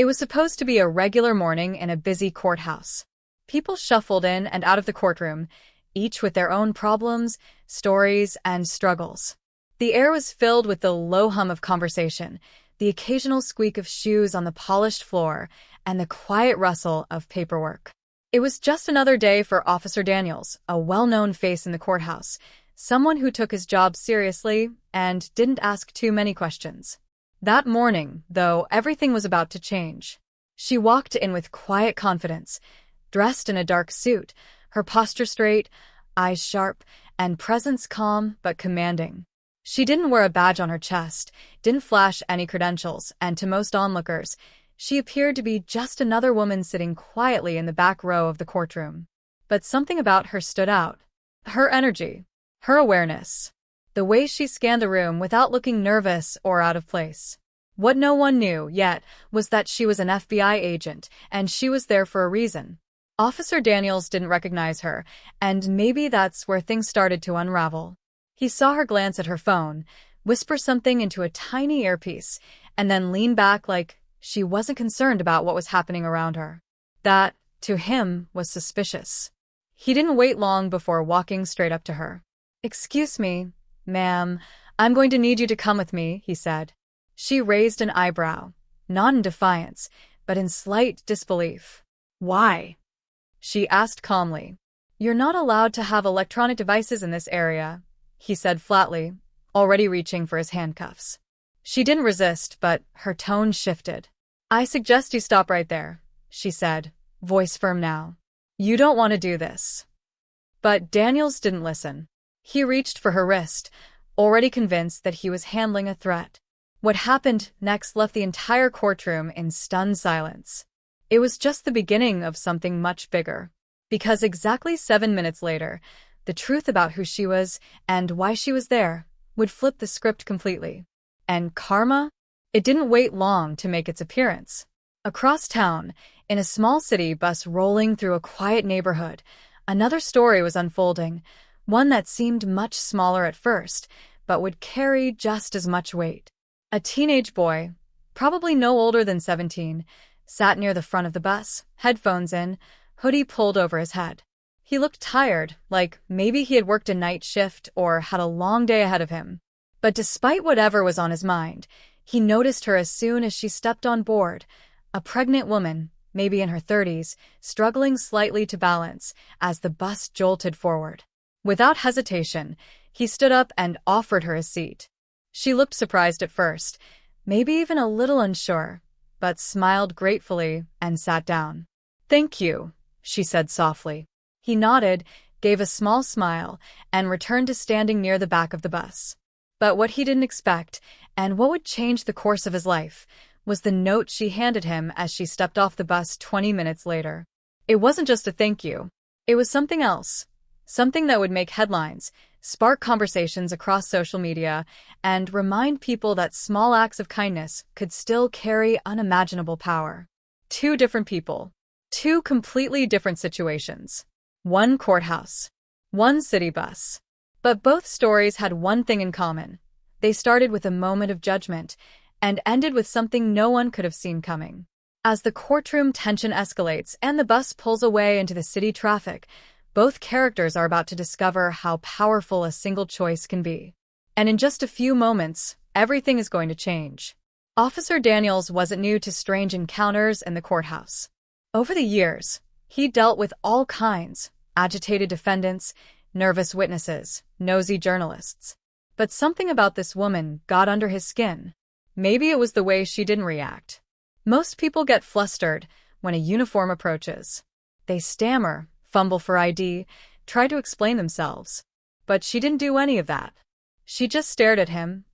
It was supposed to be a regular morning in a busy courthouse. People shuffled in and out of the courtroom, each with their own problems, stories, and struggles. The air was filled with the low hum of conversation, the occasional squeak of shoes on the polished floor, and the quiet rustle of paperwork. It was just another day for Officer Daniels, a well-known face in the courthouse, someone who took his job seriously and didn't ask too many questions. That morning, though, everything was about to change. She walked in with quiet confidence, dressed in a dark suit, her posture straight, eyes sharp, and presence calm but commanding. She didn't wear a badge on her chest, didn't flash any credentials, and to most onlookers, she appeared to be just another woman sitting quietly in the back row of the courtroom. But something about her stood out. Her energy, her awareness, the way she scanned the room without looking nervous or out of place. What no one knew yet was that she was an FBI agent, and she was there for a reason. Officer Daniels didn't recognize her, and maybe that's where things started to unravel. He saw her glance at her phone, whisper something into a tiny earpiece, and then lean back like she wasn't concerned about what was happening around her. That, to him, was suspicious. He didn't wait long before walking straight up to her. "Excuse me, ma'am, I'm going to need you to come with me," he said. She raised an eyebrow, not in defiance, but in slight disbelief. "Why?" she asked calmly. "You're not allowed to have electronic devices in this area," he said flatly, already reaching for his handcuffs. She didn't resist, but her tone shifted. "I suggest you stop right there," she said, voice firm now. "You don't want to do this." But Daniels didn't listen. He reached for her wrist, already convinced that he was handling a threat. What happened next left the entire courtroom in stunned silence. It was just the beginning of something much bigger. Because exactly 7 minutes later, the truth about who she was and why she was there would flip the script completely. And karma? It didn't wait long to make its appearance. Across town, in a small city bus rolling through a quiet neighborhood, another story was unfolding, one that seemed much smaller at first, but would carry just as much weight. A teenage boy, probably no older than 17, sat near the front of the bus, headphones in, hoodie pulled over his head. He looked tired, like maybe he had worked a night shift or had a long day ahead of him. But despite whatever was on his mind, he noticed her as soon as she stepped on board, a pregnant woman, maybe in her 30s, struggling slightly to balance as the bus jolted forward. Without hesitation, he stood up and offered her a seat. She looked surprised at first, maybe even a little unsure, but smiled gratefully and sat down. "Thank you," she said softly. He nodded, gave a small smile, and returned to standing near the back of the bus. But what he didn't expect, and what would change the course of his life, was the note she handed him as she stepped off the bus 20 minutes later. It wasn't just a thank you. It was something else. Something that would make headlines, spark conversations across social media, and remind people that small acts of kindness could still carry unimaginable power. Two different people. Two completely different situations. One courthouse. One city bus. But both stories had one thing in common. They started with a moment of judgment and ended with something no one could have seen coming. As the courtroom tension escalates and the bus pulls away into the city traffic, both characters are about to discover how powerful a single choice can be. And in just a few moments, everything is going to change. Officer Daniels wasn't new to strange encounters in the courthouse. Over the years, he dealt with all kinds: agitated defendants, nervous witnesses, nosy journalists. But something about this woman got under his skin. Maybe it was the way she didn't react. Most people get flustered when a uniform approaches. They stammer, fumble for ID, try to explain themselves. But she didn't do any of that. She just stared at him.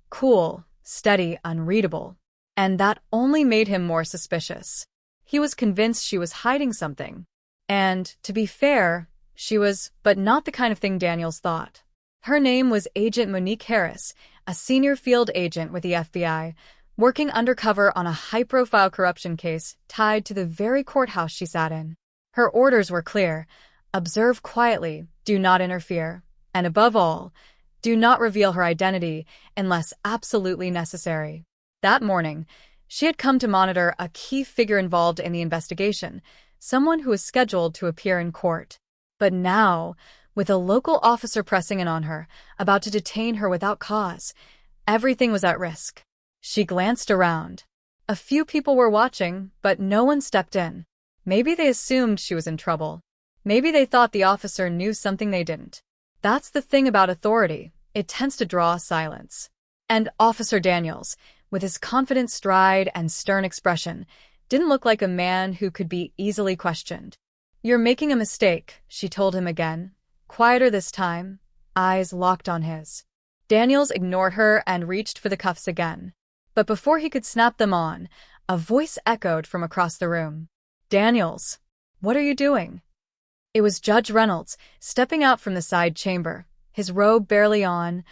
Cool, steady, unreadable. And that only made him more suspicious. He was convinced she was hiding something. And, to be fair, she was, but not the kind of thing Daniels thought. Her name was Agent Monique Harris, a senior field agent with the FBI, working undercover on a high-profile corruption case tied to the very courthouse she sat in. Her orders were clear: observe quietly, do not interfere, and above all, do not reveal her identity unless absolutely necessary. That morning, She had come to monitor a key figure involved in the investigation, someone who was scheduled to appear in court. But now, with a local officer pressing in on her, about to detain her without cause, everything was at risk. She glanced around. A few people were watching, but no one stepped in. Maybe they assumed she was in trouble. Maybe they thought the officer knew something they didn't. That's the thing about authority. It tends to draw silence. And Officer Daniels, with his confident stride and stern expression, didn't look like a man who could be easily questioned. "You're making a mistake," she told him again, quieter this time, eyes locked on his. Daniels ignored her and reached for the cuffs again. But before he could snap them on, a voice echoed from across the room. "Daniels, what are you doing?" It was Judge Reynolds, stepping out from the side chamber, his robe barely on,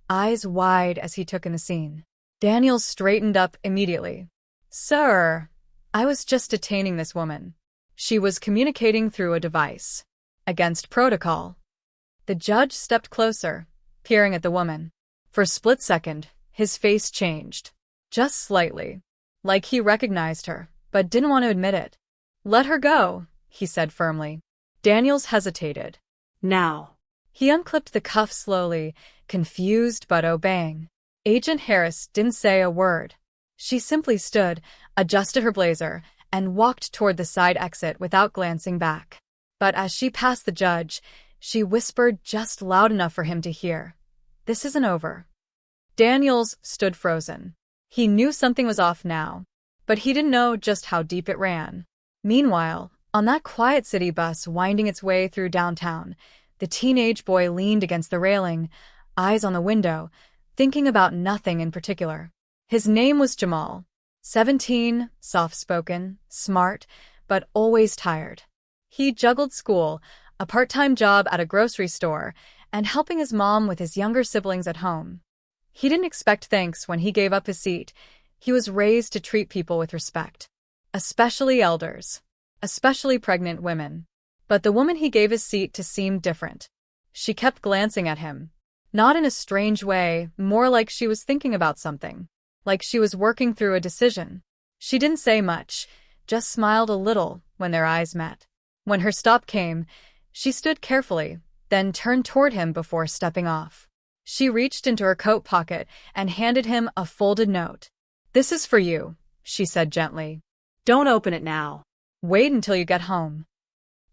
eyes wide as he took in the scene. Daniels straightened up immediately. "Sir, I was just detaining this woman. She was communicating through a device. Against protocol." The judge stepped closer, peering at the woman. For a split second, his face changed. Just slightly. Like he recognized her, but didn't want to admit it. "Let her go," he said firmly. Daniels hesitated. "Now." He unclipped the cuff slowly, confused but obeying. Agent Harris didn't say a word. She simply stood, adjusted her blazer, and walked toward the side exit without glancing back. But as she passed the judge, she whispered just loud enough for him to hear, "This isn't over." Daniels stood frozen. He knew something was off now, but he didn't know just how deep it ran. Meanwhile, on that quiet city bus winding its way through downtown, the teenage boy leaned against the railing, eyes on the window, thinking about nothing in particular. His name was Jamal. 17, soft-spoken, smart, but always tired. He juggled school, a part-time job at a grocery store, and helping his mom with his younger siblings at home. He didn't expect thanks when he gave up his seat. He was raised to treat people with respect. Especially elders. Especially pregnant women. But the woman he gave his seat to seemed different. She kept glancing at him. Not in a strange way, more like she was thinking about something. Like she was working through a decision. She didn't say much, just smiled a little when their eyes met. When her stop came, she stood carefully, then turned toward him before stepping off. She reached into her coat pocket and handed him a folded note. "This is for you," she said gently. "Don't open it now. Wait until you get home."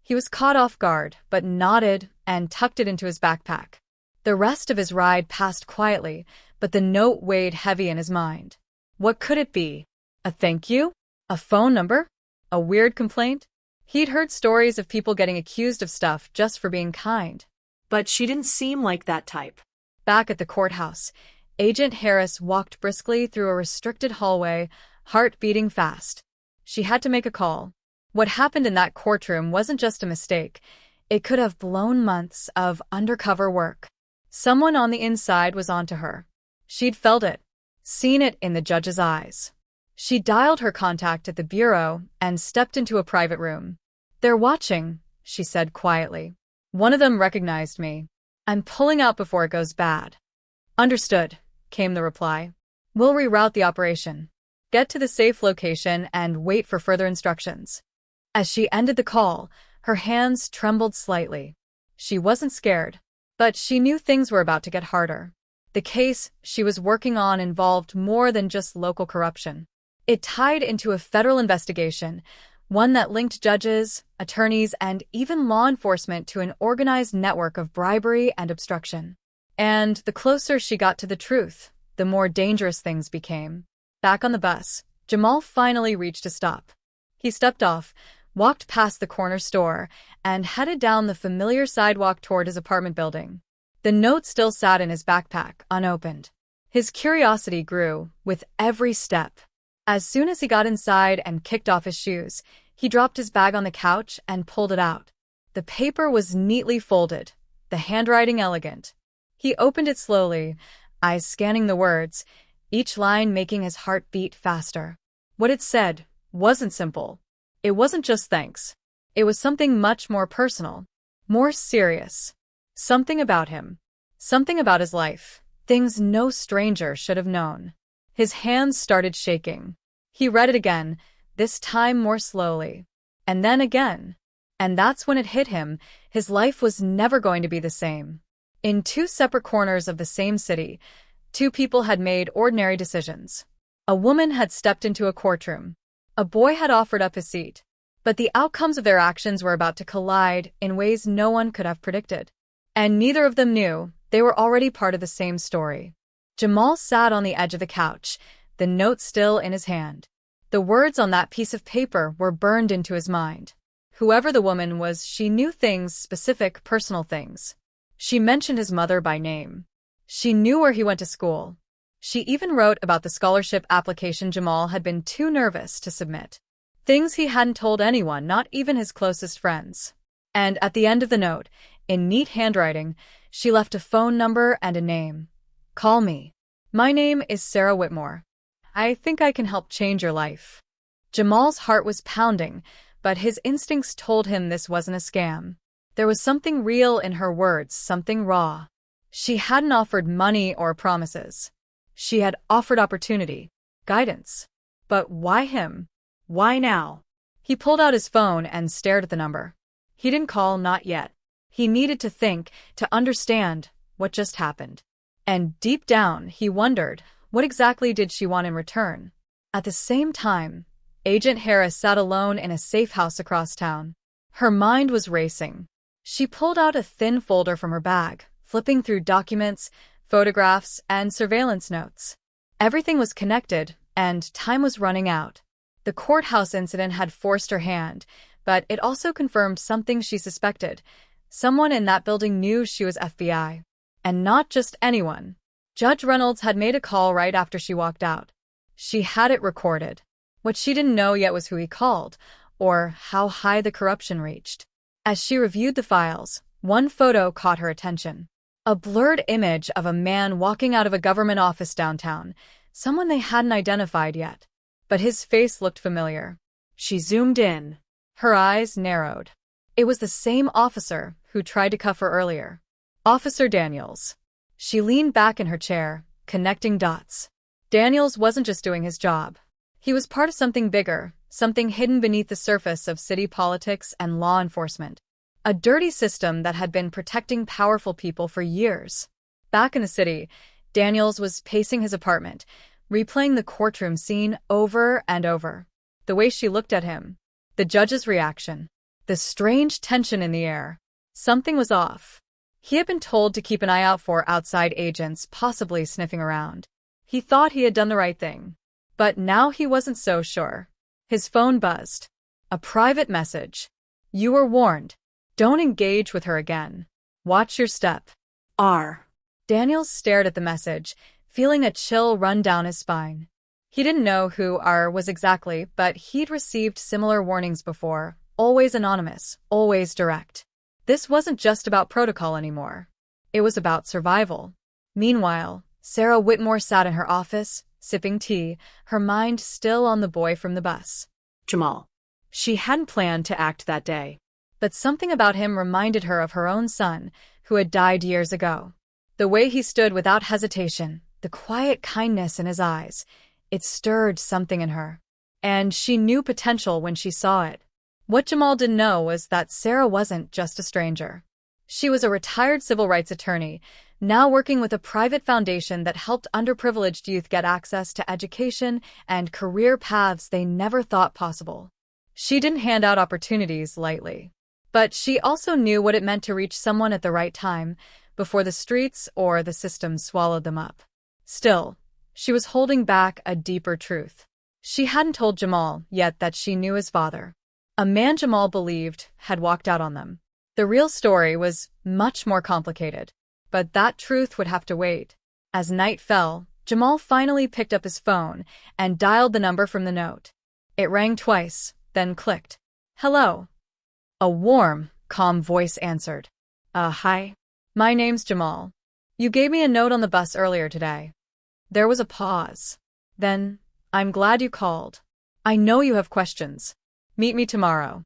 He was caught off guard, but nodded and tucked it into his backpack. The rest of his ride passed quietly, but the note weighed heavy in his mind. What could it be? A thank you? A phone number? A weird complaint? He'd heard stories of people getting accused of stuff just for being kind. But she didn't seem like that type. Back at the courthouse, Agent Harris walked briskly through a restricted hallway, heart beating fast. She had to make a call. What happened in that courtroom wasn't just a mistake. It could have blown months of undercover work. Someone on the inside was onto her. She'd felt it, seen it in the judge's eyes. She dialed her contact at the bureau and stepped into a private room. "They're watching," she said quietly. "One of them recognized me. I'm pulling out before it goes bad." "Understood," came the reply. "We'll reroute the operation. Get to the safe location and wait for further instructions." As she ended the call, her hands trembled slightly. She wasn't scared, but she knew things were about to get harder. The case she was working on involved more than just local corruption. It tied into a federal investigation, one that linked judges, attorneys, and even law enforcement to an organized network of bribery and obstruction. And the closer she got to the truth, the more dangerous things became. Back on the bus, Jamal finally reached a stop. He stepped off, walked past the corner store, and headed down the familiar sidewalk toward his apartment building. The note still sat in his backpack, unopened. His curiosity grew with every step. As soon as he got inside and kicked off his shoes, he dropped his bag on the couch and pulled it out. The paper was neatly folded, the handwriting elegant. He opened it slowly, eyes scanning the words, each line making his heart beat faster. What it said wasn't simple. It wasn't just thanks. It was something much more personal, more serious. Something about him. Something about his life. Things no stranger should have known. His hands started shaking. He read it again, this time more slowly. And then again. And that's when it hit him, his life was never going to be the same. In two separate corners of the same city, two people had made ordinary decisions. A woman had stepped into a courtroom. A boy had offered up his seat. But the outcomes of their actions were about to collide in ways no one could have predicted. And neither of them knew they were already part of the same story. Jamal sat on the edge of the couch, the note still in his hand. The words on that piece of paper were burned into his mind. Whoever the woman was, she knew things, specific, personal things. She mentioned his mother by name. She knew where he went to school. She even wrote about the scholarship application Jamal had been too nervous to submit. Things he hadn't told anyone, not even his closest friends. And at the end of the note, in neat handwriting, she left a phone number and a name. Call me. My name is Sarah Whitmore. I think I can help change your life. Jamal's heart was pounding, but his instincts told him this wasn't a scam. There was something real in her words, something raw. She hadn't offered money or promises. She had offered opportunity, guidance. But why him? Why now? He pulled out his phone and stared at the number. He didn't call, not yet. He needed to think, to understand what just happened. And deep down, he wondered, what exactly did she want in return? At the same time, Agent Harris sat alone in a safe house across town. Her mind was racing. She pulled out a thin folder from her bag, flipping through documents, photographs, and surveillance notes. Everything was connected, and time was running out. The courthouse incident had forced her hand, but it also confirmed something she suspected. Someone in that building knew she was FBI. And not just anyone. Judge Reynolds had made a call right after she walked out. She had it recorded. What she didn't know yet was who he called, or how high the corruption reached. As she reviewed the files, one photo caught her attention. A blurred image of a man walking out of a government office downtown, someone they hadn't identified yet. But his face looked familiar. She zoomed in. Her eyes narrowed. It was the same officer who tried to cuff her earlier. Officer Daniels. She leaned back in her chair, connecting dots. Daniels wasn't just doing his job. He was part of something bigger, something hidden beneath the surface of city politics and law enforcement. A dirty system that had been protecting powerful people for years. Back in the city, Daniels was pacing his apartment, replaying the courtroom scene over and over. The way she looked at him, the judge's reaction, the strange tension in the air. Something was off. He had been told to keep an eye out for outside agents possibly sniffing around. He thought he had done the right thing. But now he wasn't so sure. His phone buzzed. A private message. You were warned. Don't engage with her again. Watch your step. R. Daniels stared at the message, feeling a chill run down his spine. He didn't know who R was exactly, but he'd received similar warnings before, always anonymous, always direct. This wasn't just about protocol anymore. It was about survival. Meanwhile, Sarah Whitmore sat in her office, sipping tea, her mind still on the boy from the bus. Jamal. She hadn't planned to act that day. But something about him reminded her of her own son, who had died years ago. The way he stood without hesitation, the quiet kindness in his eyes, it stirred something in her. And she knew potential when she saw it. What Jamal didn't know was that Sarah wasn't just a stranger. She was a retired civil rights attorney, now working with a private foundation that helped underprivileged youth get access to education and career paths they never thought possible. She didn't hand out opportunities lightly. But she also knew what it meant to reach someone at the right time, before the streets or the system swallowed them up. Still, she was holding back a deeper truth. She hadn't told Jamal yet that she knew his father. A man Jamal believed had walked out on them. The real story was much more complicated. But that truth would have to wait. As night fell, Jamal finally picked up his phone and dialed the number from the note. It rang twice, then clicked. Hello. A warm, calm voice answered. Hi. My name's Jamal. You gave me a note on the bus earlier today. There was a pause. Then, I'm glad you called. I know you have questions. Meet me tomorrow.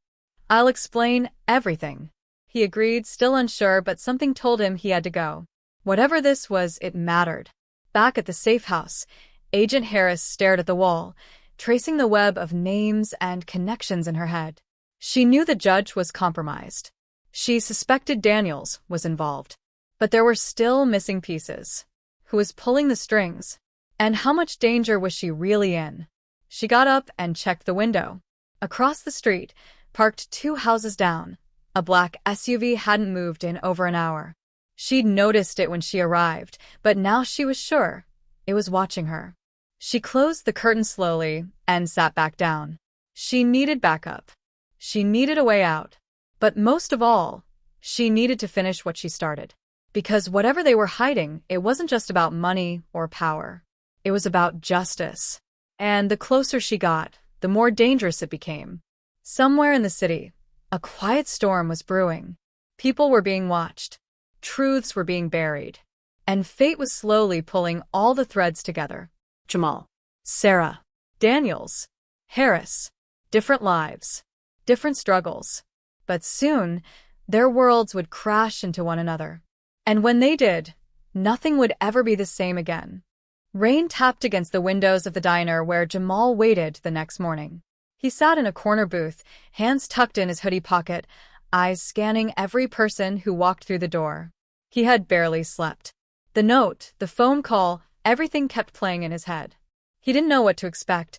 I'll explain everything. He agreed, still unsure, but something told him he had to go. Whatever this was, it mattered. Back at the safe house, Agent Harris stared at the wall, tracing the web of names and connections in her head. She knew the judge was compromised. She suspected Daniels was involved. But there were still missing pieces. Who was pulling the strings? And how much danger was she really in? She got up and checked the window. Across the street, parked 2 houses down, a black SUV hadn't moved in over an hour. She'd noticed it when she arrived, but now she was sure it was watching her. She closed the curtain slowly and sat back down. She needed backup. She needed a way out. But most of all, she needed to finish what she started. Because whatever they were hiding, it wasn't just about money or power. It was about justice. And the closer she got, the more dangerous it became. Somewhere in the city, a quiet storm was brewing. People were being watched. Truths were being buried. And fate was slowly pulling all the threads together. Jamal, Sarah, Daniels, Harris. Different lives. Different struggles. But soon, their worlds would crash into one another. And when they did, nothing would ever be the same again. Rain tapped against the windows of the diner where Jamal waited the next morning. He sat in a corner booth, hands tucked in his hoodie pocket, eyes scanning every person who walked through the door. He had barely slept. The note, the phone call, everything kept playing in his head. He didn't know what to expect,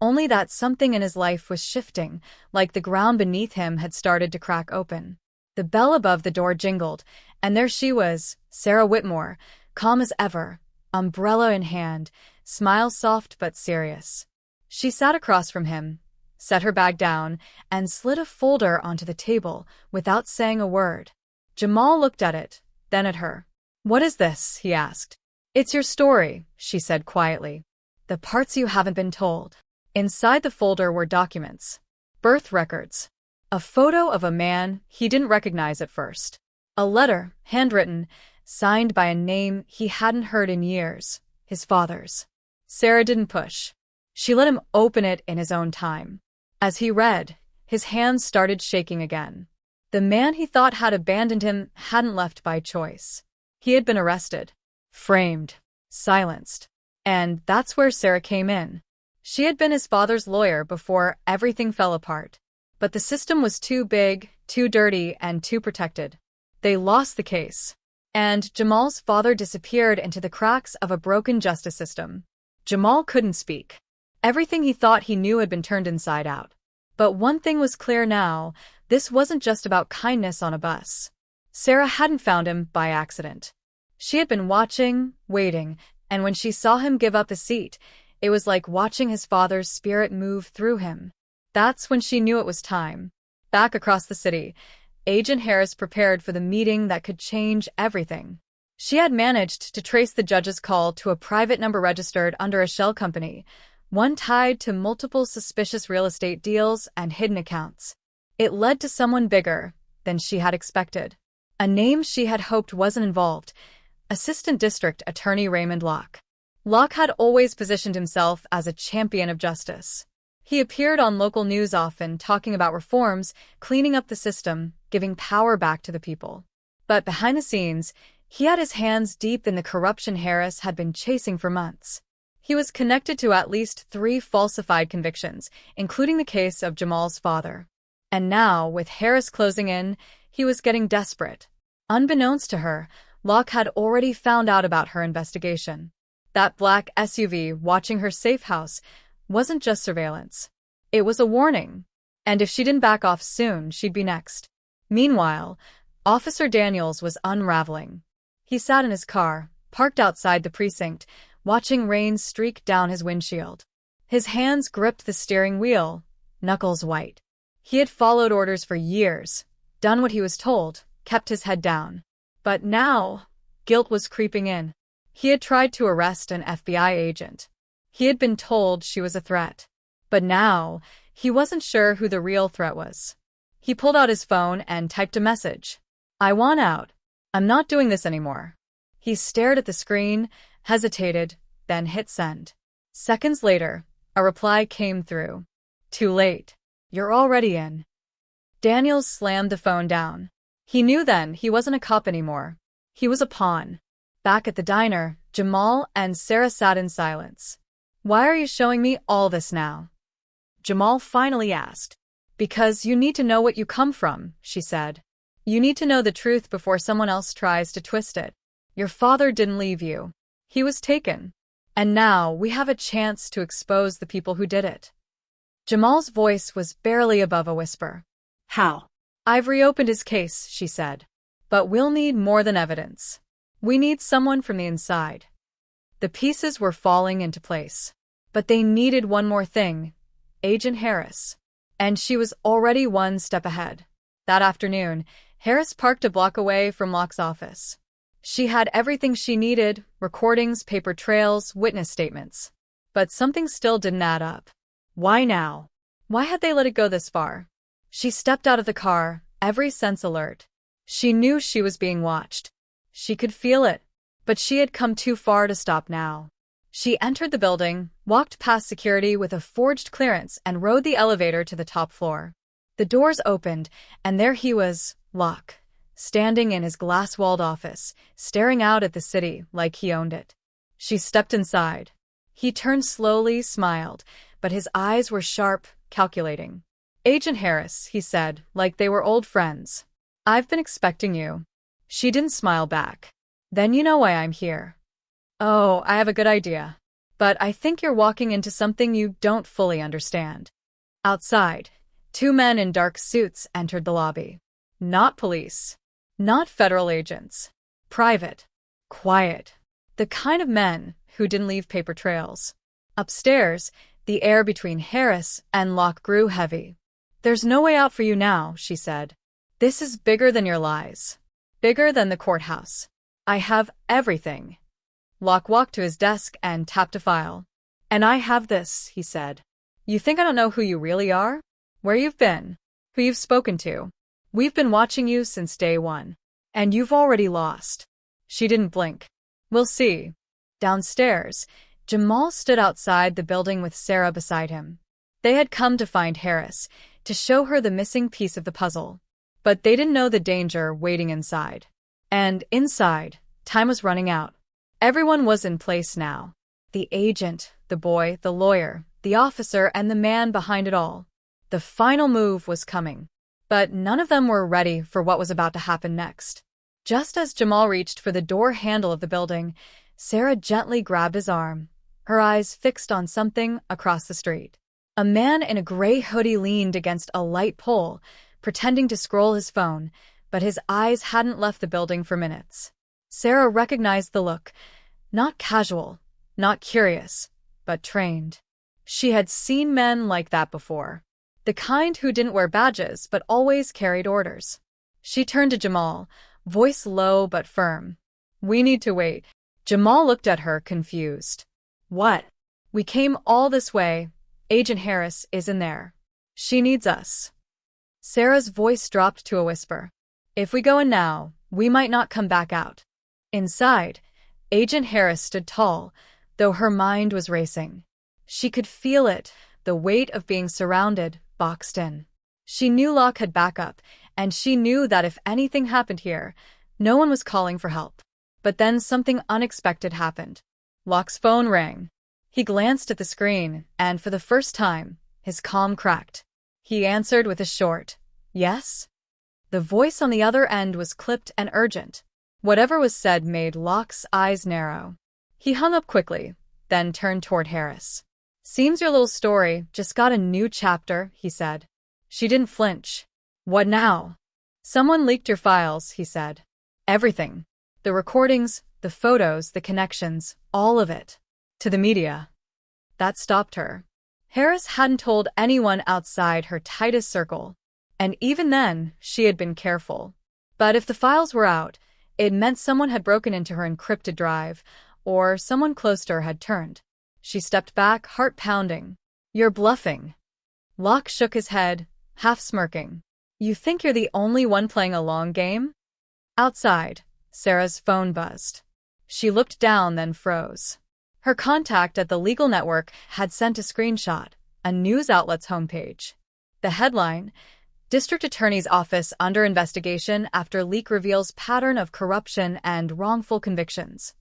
only that something in his life was shifting, like the ground beneath him had started to crack open. The bell above the door jingled, and there she was, Sarah Whitmore, calm as ever, umbrella in hand, smile soft but serious. She sat across from him, set her bag down, and slid a folder onto the table without saying a word. Jamal looked at it, then at her. "What is this?" he asked. "It's your story," she said quietly. "The parts you haven't been told." Inside the folder were documents. Birth records. A photo of a man he didn't recognize at first. A letter, handwritten, signed by a name he hadn't heard in years, his father's. Sarah didn't push. She let him open it in his own time. As he read, his hands started shaking again. The man he thought had abandoned him hadn't left by choice. He had been arrested, framed, silenced. And that's where Sarah came in. She had been his father's lawyer before everything fell apart. But the system was too big, too dirty, and too protected. They lost the case. And Jamal's father disappeared into the cracks of a broken justice system. Jamal couldn't speak. Everything he thought he knew had been turned inside out. But one thing was clear now, this wasn't just about kindness on a bus. Sarah hadn't found him by accident. She had been watching, waiting, and when she saw him give up the seat, it was like watching his father's spirit move through him. That's when she knew it was time. Back across the city, Agent Harris prepared for the meeting that could change everything. She had managed to trace the judge's call to a private number registered under a shell company, one tied to multiple suspicious real estate deals and hidden accounts. It led to someone bigger than she had expected. A name she had hoped wasn't involved, Assistant District Attorney Raymond Locke. Locke had always positioned himself as a champion of justice. He appeared on local news often talking about reforms, cleaning up the system, giving power back to the people. But behind the scenes, he had his hands deep in the corruption Harris had been chasing for months. He was connected to at least 3 falsified convictions, including the case of Jamal's father. And now, with Harris closing in, he was getting desperate. Unbeknownst to her, Locke had already found out about her investigation. That black SUV watching her safe house wasn't just surveillance. It was a warning. And if she didn't back off soon, she'd be next. Meanwhile, Officer Daniels was unraveling. He sat in his car, parked outside the precinct, watching rain streak down his windshield. His hands gripped the steering wheel, knuckles white. He had followed orders for years, done what he was told, kept his head down. But now, guilt was creeping in. He had tried to arrest an FBI agent. He had been told she was a threat. But now, he wasn't sure who the real threat was. He pulled out his phone and typed a message. "I want out. I'm not doing this anymore." He stared at the screen, hesitated, then hit send. Seconds later, a reply came through. "Too late. You're already in." Daniels slammed the phone down. He knew then he wasn't a cop anymore. He was a pawn. Back at the diner, Jamal and Sarah sat in silence. Why are you showing me all this now? Jamal finally asked. Because you need to know what you come from, she said. You need to know the truth before someone else tries to twist it. Your father didn't leave you. He was taken. And now we have a chance to expose the people who did it. Jamal's voice was barely above a whisper. How? I've reopened his case, she said. But we'll need more than evidence. We need someone from the inside. The pieces were falling into place. But they needed one more thing. Agent Harris. And she was already one step ahead. That afternoon, Harris parked a block away from Locke's office. She had everything she needed: recordings, paper trails, witness statements. But something still didn't add up. Why now? Why had they let it go this far? She stepped out of the car, every sense alert. She knew she was being watched. She could feel it. But she had come too far to stop now. She entered the building, walked past security with a forged clearance, and rode the elevator to the top floor. The doors opened, and there he was, Locke, standing in his glass-walled office, staring out at the city like he owned it. She stepped inside. He turned slowly, smiled, but his eyes were sharp, calculating. Agent Harris, he said, like they were old friends. I've been expecting you. She didn't smile back. Then you know why I'm here. Oh, I have a good idea. But I think you're walking into something you don't fully understand. Outside, two men in dark suits entered the lobby. Not police. Not federal agents. Private. Quiet. The kind of men who didn't leave paper trails. Upstairs, the air between Harris and Locke grew heavy. There's no way out for you now, she said. This is bigger than your lies. Bigger than the courthouse. I have everything. Locke walked to his desk and tapped a file. And I have this, he said. You think I don't know who you really are? Where you've been? Who you've spoken to? We've been watching you since day one. And you've already lost. She didn't blink. We'll see. Downstairs, Jamal stood outside the building with Sarah beside him. They had come to find Harris, to show her the missing piece of the puzzle. But they didn't know the danger waiting inside. And inside, time was running out. Everyone was in place now. The agent, the boy, the lawyer, the officer, and the man behind it all. The final move was coming. But none of them were ready for what was about to happen next. Just as Jamal reached for the door handle of the building, Sarah gently grabbed his arm, her eyes fixed on something across the street. A man in a gray hoodie leaned against a light pole, pretending to scroll his phone, but his eyes hadn't left the building for minutes. Sarah recognized the look. Not casual, not curious, but trained. She had seen men like that before. The kind who didn't wear badges but always carried orders. She turned to Jamal, voice low but firm. We need to wait. Jamal looked at her, confused. What? We came all this way. Agent Harris is in there. She needs us. Sarah's voice dropped to a whisper. If we go in now, we might not come back out. Inside, Agent Harris stood tall, though her mind was racing. She could feel it, the weight of being surrounded, boxed in. She knew Locke had backup, and she knew that if anything happened here, no one was calling for help. But then something unexpected happened. Locke's phone rang. He glanced at the screen, and for the first time, his calm cracked. He answered with a short, yes? The voice on the other end was clipped and urgent. Whatever was said made Locke's eyes narrow. He hung up quickly, then turned toward Harris. Seems your little story just got a new chapter, he said. She didn't flinch. What now? Someone leaked your files, he said. Everything. The recordings, the photos, the connections, all of it. To the media. That stopped her. Harris hadn't told anyone outside her tightest circle. And even then, she had been careful. But if the files were out, it meant someone had broken into her encrypted drive, or someone close to her had turned. She stepped back, heart pounding. You're bluffing. Locke shook his head, half smirking. You think you're the only one playing a long game? Outside, Sarah's phone buzzed. She looked down, then froze. Her contact at the legal network had sent a screenshot, a news outlet's homepage. The headline, District Attorney's Office under investigation after leak reveals pattern of corruption and wrongful convictions.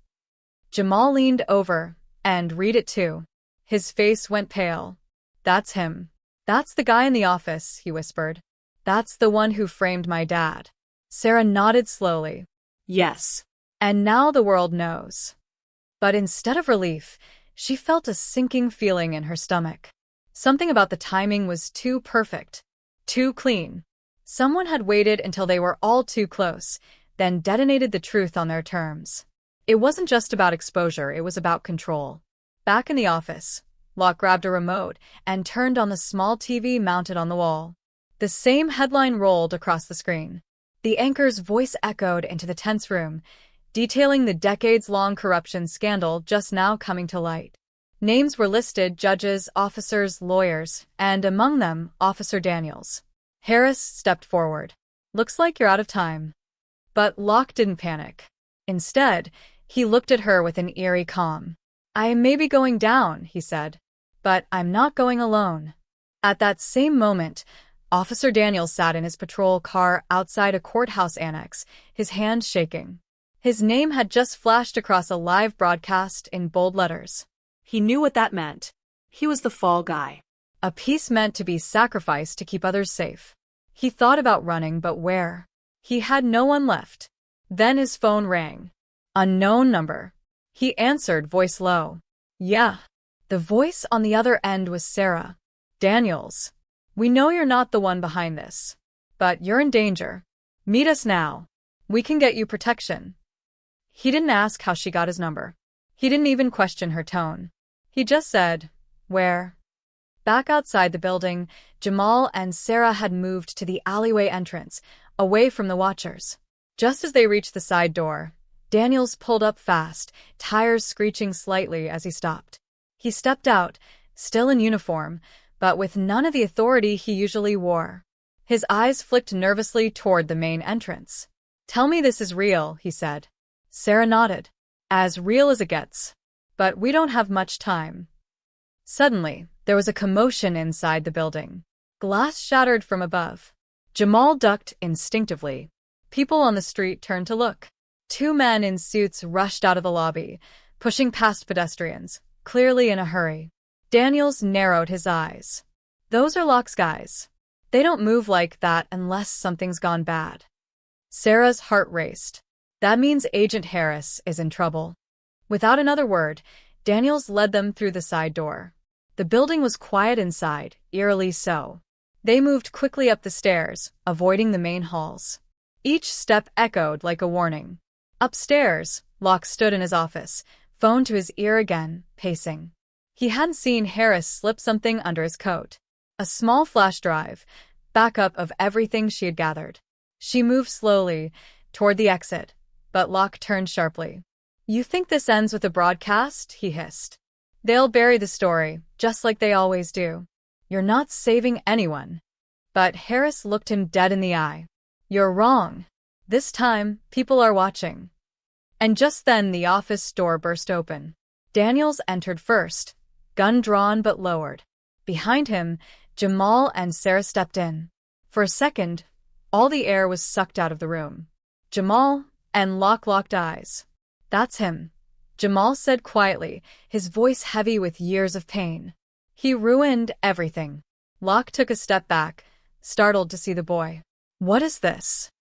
Jamal leaned over, and read it too. His face went pale. That's him. That's the guy in the office, he whispered. That's the one who framed my dad. Sarah nodded slowly. Yes. And now the world knows. But instead of relief, she felt a sinking feeling in her stomach. Something about the timing was too perfect, too clean. Someone had waited until they were all too close, then detonated the truth on their terms. It wasn't just about exposure, it was about control. Back in the office, Locke grabbed a remote and turned on the small TV mounted on the wall. The same headline rolled across the screen. The anchor's voice echoed into the tense room, detailing the decades-long corruption scandal just now coming to light. Names were listed: judges, officers, lawyers, and among them, Officer Daniels. Harris stepped forward. Looks like you're out of time. But Locke didn't panic. Instead, he looked at her with an eerie calm. I may be going down, he said, but I'm not going alone. At that same moment, Officer Daniels sat in his patrol car outside a courthouse annex, his hand shaking. His name had just flashed across a live broadcast in bold letters. He knew what that meant. He was the fall guy. A piece meant to be sacrificed to keep others safe. He thought about running, but where? He had no one left. Then his phone rang. Unknown number. He answered, voice low. Yeah. The voice on the other end was Sarah. Daniels. We know you're not the one behind this. But you're in danger. Meet us now. We can get you protection. He didn't ask how she got his number. He didn't even question her tone. He just said, where? Back outside the building, Jamal and Sarah had moved to the alleyway entrance, away from the watchers. Just as they reached the side door, Daniels pulled up fast, tires screeching slightly as he stopped. He stepped out, still in uniform, but with none of the authority he usually wore. His eyes flicked nervously toward the main entrance. Tell me this is real, he said. Sarah nodded. As real as it gets. But we don't have much time. Suddenly, there was a commotion inside the building. Glass shattered from above. Jamal ducked instinctively. People on the street turned to look. Two men in suits rushed out of the lobby, pushing past pedestrians, clearly in a hurry. Daniels narrowed his eyes. Those are Locke's guys. They don't move like that unless something's gone bad. Sarah's heart raced. That means Agent Harris is in trouble. Without another word, Daniels led them through the side door. The building was quiet inside, eerily so. They moved quickly up the stairs, avoiding the main halls. Each step echoed like a warning. Upstairs, Locke stood in his office, phone to his ear again, pacing. He hadn't seen Harris slip something under his coat. A small flash drive, backup of everything she had gathered. She moved slowly toward the exit, but Locke turned sharply. You think this ends with a broadcast? He hissed. They'll bury the story, just like they always do. You're not saving anyone. But Harris looked him dead in the eye. You're wrong. This time, people are watching. And just then the office door burst open. Daniels entered first, gun drawn but lowered. Behind him, Jamal and Sarah stepped in. For a second, all the air was sucked out of the room. Jamal and Locke locked eyes. That's him, Jamal said quietly, his voice heavy with years of pain. He ruined everything. Locke took a step back, startled to see the boy. What is this?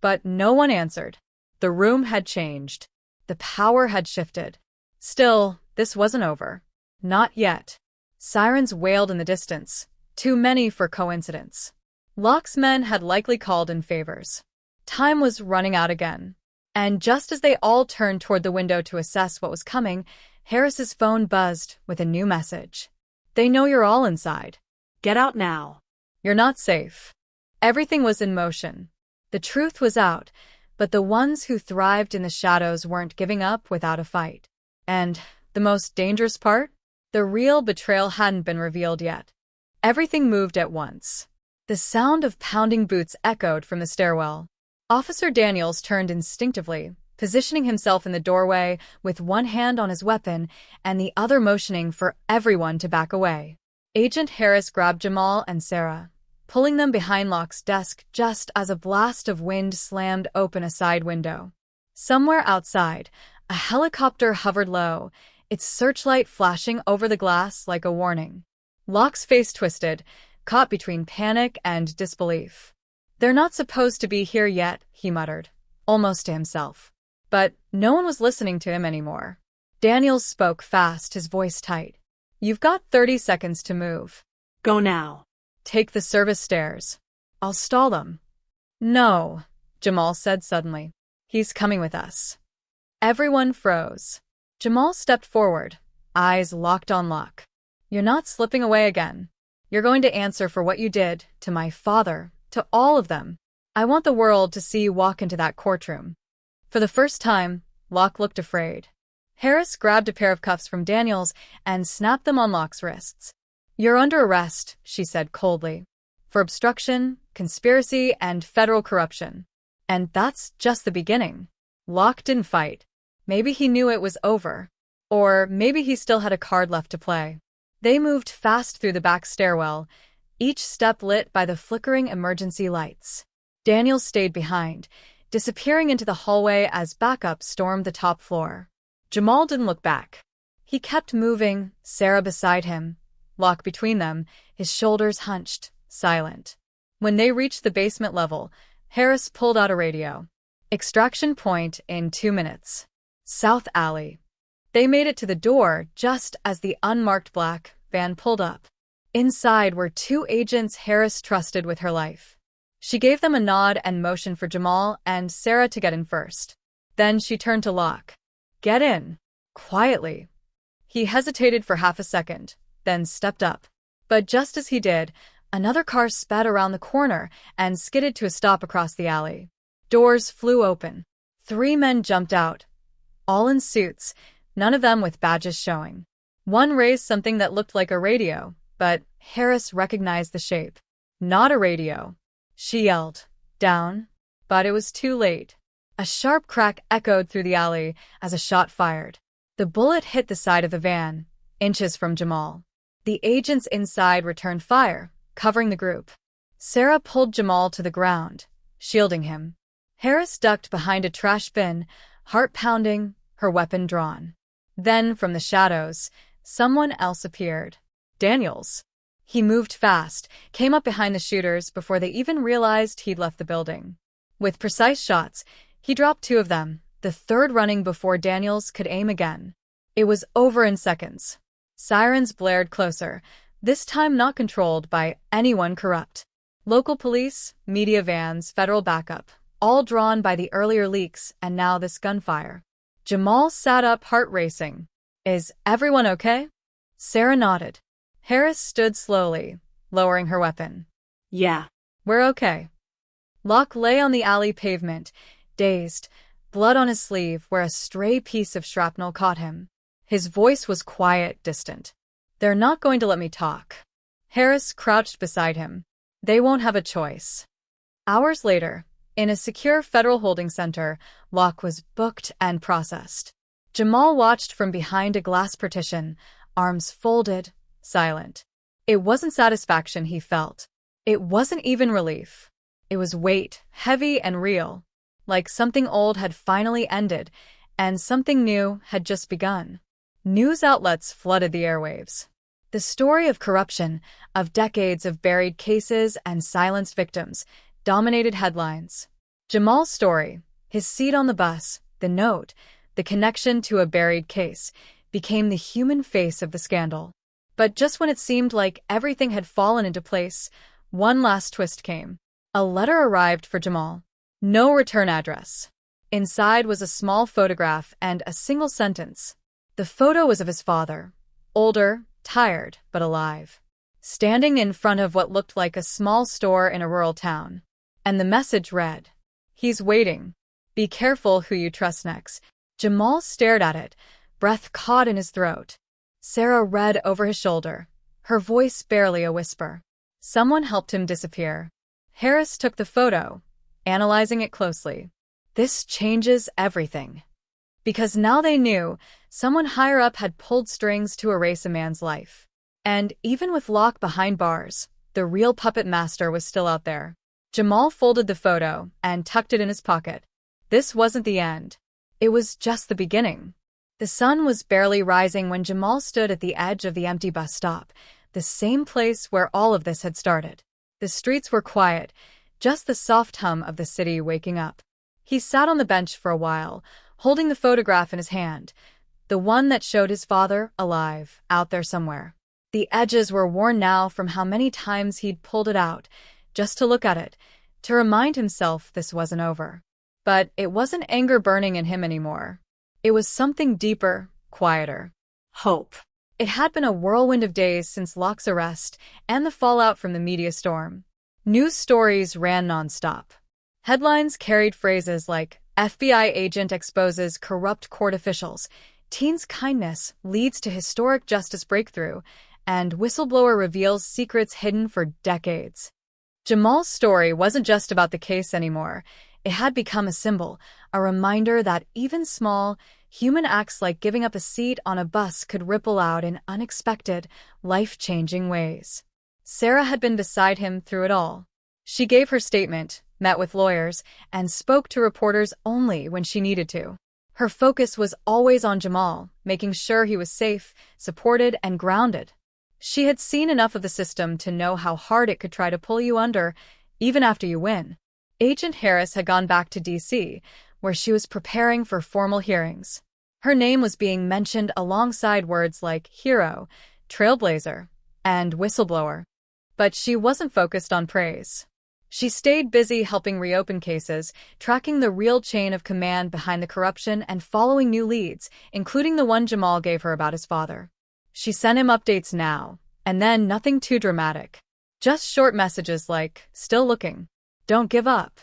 But no one answered. The room had changed. The power had shifted. Still, this wasn't over. Not yet. Sirens wailed in the distance, too many for coincidence. Locke's men had likely called in favors. Time was running out again. And just as they all turned toward the window to assess what was coming, Harris's phone buzzed with a new message. They know you're all inside. Get out now. You're not safe. Everything was in motion. The truth was out, but the ones who thrived in the shadows weren't giving up without a fight. And the most dangerous part? The real betrayal hadn't been revealed yet. Everything moved at once. The sound of pounding boots echoed from the stairwell. Officer Daniels turned instinctively, positioning himself in the doorway with one hand on his weapon and the other motioning for everyone to back away. Agent Harris grabbed Jamal and Sarah, pulling them behind Locke's desk just as a blast of wind slammed open a side window. Somewhere outside, a helicopter hovered low, its searchlight flashing over the glass like a warning. Locke's face twisted, caught between panic and disbelief. "They're not supposed to be here yet," he muttered, almost to himself. But no one was listening to him anymore. Daniels spoke fast, his voice tight. "You've got 30 seconds to move." Go now. "Take the service stairs. I'll stall them." "No," Jamal said suddenly. "He's coming with us." Everyone froze. Jamal stepped forward, eyes locked on Locke. "You're not slipping away again. You're going to answer for what you did to my father, to all of them. I want the world to see you walk into that courtroom." For the first time, Locke looked afraid. Harris grabbed a pair of cuffs from Daniels and snapped them on Locke's wrists. "You're under arrest," she said coldly, "for obstruction, conspiracy, and federal corruption." And that's just the beginning. Locke didn't fight. Maybe he knew it was over. Or maybe he still had a card left to play. They moved fast through the back stairwell, each step lit by the flickering emergency lights. Daniels stayed behind, disappearing into the hallway as backup stormed the top floor. Jamal didn't look back. He kept moving, Sarah beside him, Locke between them, his shoulders hunched, silent. When they reached the basement level, Harris pulled out a radio. "Extraction point in 2 minutes. South Alley." They made it to the door just as the unmarked black van pulled up. Inside were 2 agents Harris trusted with her life. She gave them a nod and motioned for Jamal and Sarah to get in first. Then she turned to Locke. "Get in. Quietly." He hesitated for half a second, then stepped up. But just as he did, another car sped around the corner and skidded to a stop across the alley. Doors flew open. 3 men jumped out, all in suits, none of them with badges showing. One raised something that looked like a radio, but Harris recognized the shape. "Not a radio." She yelled, "Down." But it was too late. A sharp crack echoed through the alley as a shot fired. The bullet hit the side of the van, inches from Jamal. The agents inside returned fire, covering the group. Sarah pulled Jamal to the ground, shielding him. Harris ducked behind a trash bin, heart pounding, her weapon drawn. Then, from the shadows, someone else appeared. Daniels. He moved fast, came up behind the shooters before they even realized he'd left the building. With precise shots, he dropped 2 of them, the third running before Daniels could aim again. It was over in seconds. Sirens blared closer, this time not controlled by anyone corrupt. Local police, media vans, federal backup, all drawn by the earlier leaks and now this gunfire. Jamal sat up, heart racing. "Is everyone okay?" Sarah nodded. Harris stood slowly, lowering her weapon. "Yeah. "We're okay." Locke lay on the alley pavement, dazed, blood on his sleeve where a stray piece of shrapnel caught him. His voice was quiet, distant. "They're not going to let me talk." Harris crouched beside him. "They won't have a choice." Hours later, in a secure federal holding center, Locke was booked and processed. Jamal watched from behind a glass partition, arms folded, silent. It wasn't satisfaction he felt. It wasn't even relief. It was weight, heavy and real, like something old had finally ended and something new had just begun. News outlets flooded the airwaves. The story of corruption, of decades of buried cases and silenced victims, dominated headlines. Jamal's story, his seat on the bus, the note, the connection to a buried case, became the human face of the scandal. But just when it seemed like everything had fallen into place, one last twist came. A letter arrived for Jamal. No return address. Inside was a small photograph and a single sentence. The photo was of his father, older, tired, but alive, standing in front of what looked like a small store in a rural town. And the message read, "He's waiting. Be careful who you trust next." Jamal stared at it, breath caught in his throat. Sarah read over his shoulder, her voice barely a whisper. Someone helped him disappear. Harris took the photo, analyzing it closely. This changes everything. Because now they knew someone higher up had pulled strings to erase a man's life. And even with Locke behind bars, the real puppet master was still out there. Jamal folded the photo and tucked it in his pocket. This wasn't the end. It was just the beginning. The sun was barely rising when Jamal stood at the edge of the empty bus stop, the same place where all of this had started. The streets were quiet, just the soft hum of the city waking up. He sat on the bench for a while, holding the photograph in his hand, the one that showed his father alive, out there somewhere. The edges were worn now from how many times he'd pulled it out, just to look at it, to remind himself this wasn't over. But it wasn't anger burning in him anymore. It was something deeper, quieter. Hope. It had been a whirlwind of days since Locke's arrest and the fallout from the media storm. News stories ran nonstop. Headlines carried phrases like, FBI agent exposes corrupt court officials, teen's kindness leads to historic justice breakthrough, and whistleblower reveals secrets hidden for decades. Jamal's story wasn't just about the case anymore. It had become a symbol, a reminder that even small, human acts like giving up a seat on a bus could ripple out in unexpected, life-changing ways. Sarah had been beside him through it all. She gave her statement, met with lawyers, and spoke to reporters only when she needed to. Her focus was always on Jamal, making sure he was safe, supported, and grounded. She had seen enough of the system to know how hard it could try to pull you under, even after you win. Agent Harris had gone back to D.C., where she was preparing for formal hearings. Her name was being mentioned alongside words like hero, trailblazer, and whistleblower. But she wasn't focused on praise. She stayed busy helping reopen cases, tracking the real chain of command behind the corruption and following new leads, including the one Jamal gave her about his father. She sent him updates now, and then nothing too dramatic. Just short messages like, still looking. Don't give up.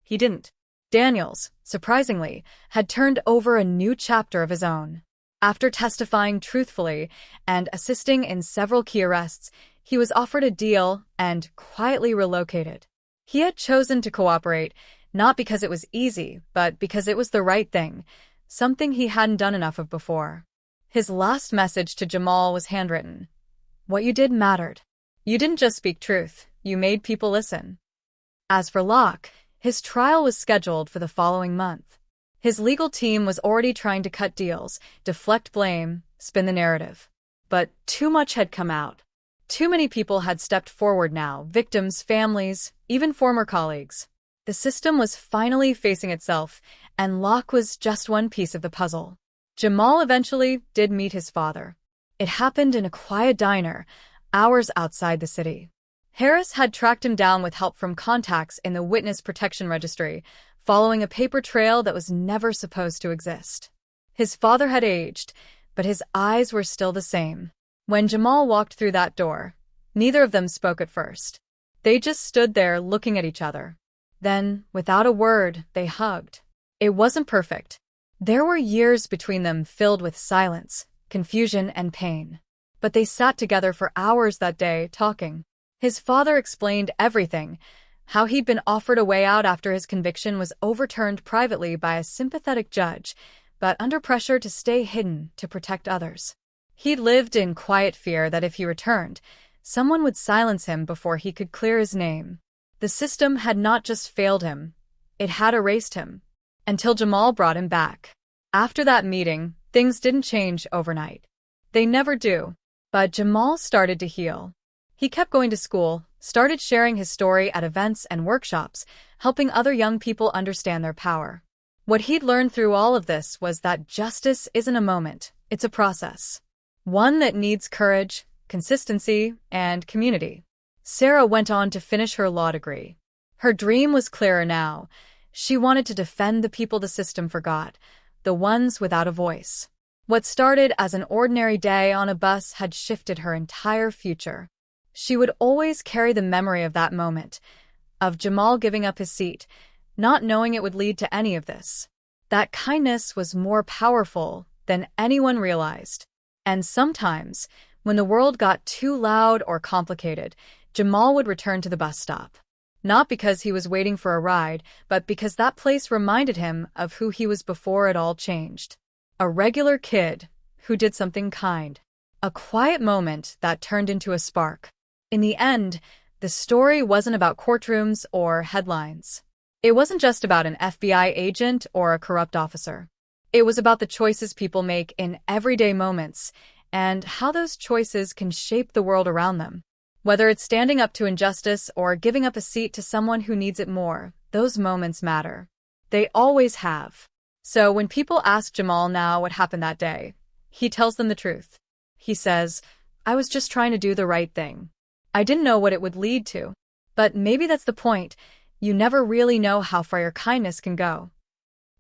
He didn't. Daniels, surprisingly, had turned over a new chapter of his own. After testifying truthfully and assisting in several key arrests, he was offered a deal and quietly relocated. He had chosen to cooperate, not because it was easy, but because it was the right thing, something he hadn't done enough of before. His last message to Jamal was handwritten. What you did mattered. You didn't just speak truth, you made people listen. As for Locke, his trial was scheduled for the following month. His legal team was already trying to cut deals, deflect blame, spin the narrative. But too much had come out. Too many people had stepped forward now, victims, families, even former colleagues. The system was finally facing itself, and Locke was just one piece of the puzzle. Jamal eventually did meet his father. It happened in a quiet diner, hours outside the city. Harris had tracked him down with help from contacts in the Witness Protection Registry, following a paper trail that was never supposed to exist. His father had aged, but his eyes were still the same. When Jamal walked through that door, neither of them spoke at first. They just stood there looking at each other. Then, without a word, they hugged. It wasn't perfect. There were years between them filled with silence, confusion, and pain. But they sat together for hours that day, talking. His father explained everything, how he'd been offered a way out after his conviction was overturned privately by a sympathetic judge, but under pressure to stay hidden to protect others. He'd lived in quiet fear that if he returned, someone would silence him before he could clear his name. The system had not just failed him, it had erased him. Until Jamal brought him back. After that meeting, things didn't change overnight. They never do. But Jamal started to heal. He kept going to school, started sharing his story at events and workshops, helping other young people understand their power. What he'd learned through all of this was that justice isn't a moment, it's a process. One that needs courage, consistency, and community. Sarah went on to finish her law degree. Her dream was clearer now. She wanted to defend the people the system forgot, the ones without a voice. What started as an ordinary day on a bus had shifted her entire future. She would always carry the memory of that moment, of Jamal giving up his seat, not knowing it would lead to any of this. That kindness was more powerful than anyone realized. And sometimes, when the world got too loud or complicated, Jamal would return to the bus stop. Not because he was waiting for a ride, but because that place reminded him of who he was before it all changed. A regular kid who did something kind. A quiet moment that turned into a spark. In the end, the story wasn't about courtrooms or headlines. It wasn't just about an FBI agent or a corrupt officer. It was about the choices people make in everyday moments and how those choices can shape the world around them. Whether it's standing up to injustice or giving up a seat to someone who needs it more, those moments matter. They always have. So when people ask Jamal now what happened that day, he tells them the truth. He says, "I was just trying to do the right thing. I didn't know what it would lead to." But maybe that's the point. You never really know how far your kindness can go.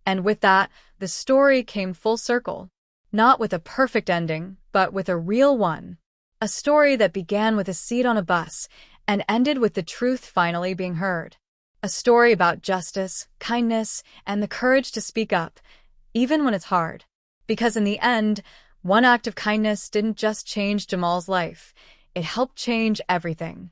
And with that, the story came full circle. Not with a perfect ending, but with a real one. A story that began with a seat on a bus and ended with the truth finally being heard. A story about justice, kindness, and the courage to speak up, even when it's hard. Because in the end, one act of kindness didn't just change Jamal's life, it helped change everything.